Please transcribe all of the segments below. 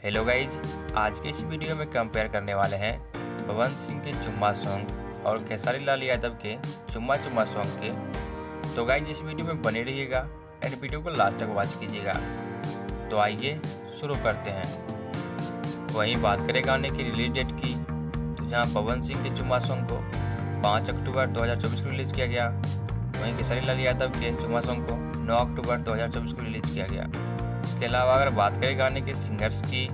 Hello guys, आज के इस वीडियो में कंपेयर करने वाले हैं पवन सिंह के चुम्मा सॉन्ग और खेसारी लाल यादव के चुम्मा चुम्मा सॉन्ग के। तो गाइज इस वीडियो में बने रहिएगा एंड वीडियो को लास्ट तक वॉच कीजिएगा। तो आइए शुरू करते हैं। वहीं बात करें गाने की रिलीज डेट की, तो जहां पवन सिंह के चुम्मा सॉन्ग को 5 अक्टूबर 2024 को रिलीज़ किया गया, वहीं खेसारी लाल यादव के चुम्मा सॉन्ग को 9 अक्टूबर 2024 को रिलीज़ किया गया। इसके अलावा अगर बात करें गाने के सिंगर्स की,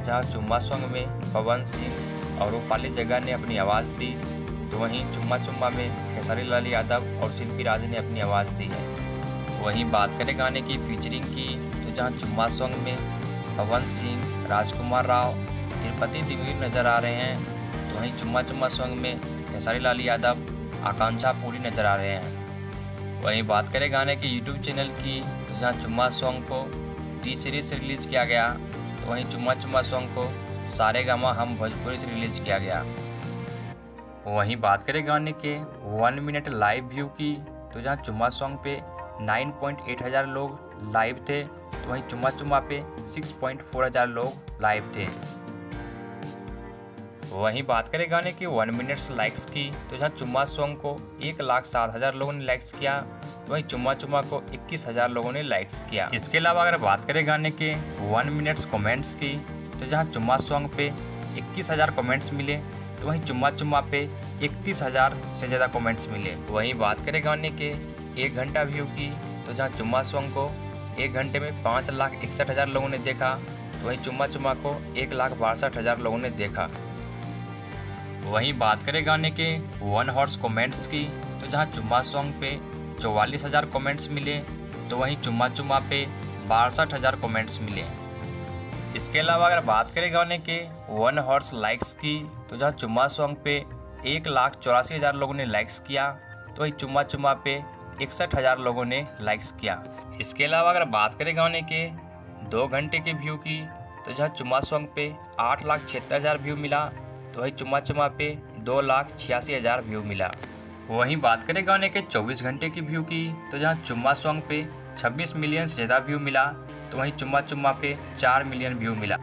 जहां चुम्मा सॉन्ग में पवन सिंह और रूपाली जग्गा ने अपनी आवाज़ दी, तो वहीं चुम्मा चुम्मा में खेसारी लाल यादव और शिल्पी राज ने अपनी आवाज़ दी है। वहीं बात करें गाने की फीचरिंग की, तो जहां चुम्मा सॉन्ग में पवन सिंह, राजकुमार राव, तिरुपति दिवीर नज़र आ रहे हैं, तो वहीं चुम्मा चुम्मा सॉन्ग में खेसारी लाल यादव, आकांक्षा पूरी नज़र आ रहे हैं। वहीं बात करें गाने के यूट्यूब चैनल की, तो जहां चुम्मा सॉन्ग को टी सीरीज से रिलीज़ किया गया, तो वहीं चुम्मा चुम्मा सॉन्ग को सारेगामा हम भोजपुरी से रिलीज़ किया गया। वहीं बात करें गाने के 1 मिनट लाइव व्यू की, तो जहां चुम्मा सॉन्ग पे 9.8 हज़ार लोग लाइव थे, तो वहीं चुम्मा चुम्मा पे 6.4 हज़ार लोग लाइव थे। वहीं बात करें गाने के 1 मिनट्स लाइक्स की, तो जहां चुम्मा सॉन्ग को 1,07,000 लोगों ने लाइक्स किया, तो वहीं चुम्मा चुम्मा को 21,000 लोगों ने लाइक्स किया। इसके अलावा अगर बात करें गाने के 1 मिनट्स कमेंट्स की, तो जहां चुम्मा सॉन्ग पे 21,000 कमेंट्स मिले, तो वहीं चुम्मा चुम्मा पे 31,000 से ज़्यादा कमेंट्स मिले। वहीं बात करें गाने के 1 घंटा व्यू की, तो जहां चुम्मा सॉन्ग को 1 घंटे में 5,61,000 लोगों ने देखा, तो वहीं चुम्मा चुम्मा को 1,62,000 लोगों ने देखा। वहीं बात करें गाने के 1 हॉर्स कमेंट्स की, तो जहां चुम्मा सॉन्ग पे 44,000 कमेंट्स मिले, तो वहीं चुम्मा चुम्मा पे 62,000 कमेंट्स मिले। इसके अलावा अगर बात करें गाने के 1 हॉर्स लाइक्स की, तो जहां चुम्मा सॉन्ग पे 1,84,000 लोगों ने लाइक्स किया, तो वहीं चुम्मा चुम्मा पे 61,000 लोगों ने लाइक्स किया। इसके अलावा अगर बात करें गाने के 2 घंटे के व्यू की, तो जहां चुम्मा सॉन्ग पे 8,76,000 व्यू मिला, तो वहीं चुम्मा चुम्मा पे 2,86,000 व्यू मिला। वहीं बात करें गाने के 24 घंटे की व्यू की, तो जहां चुम्मा सॉन्ग पे 26 मिलियन से ज़्यादा व्यू मिला, तो वहीं चुम्मा चुम्मा पे 4 मिलियन व्यू मिला।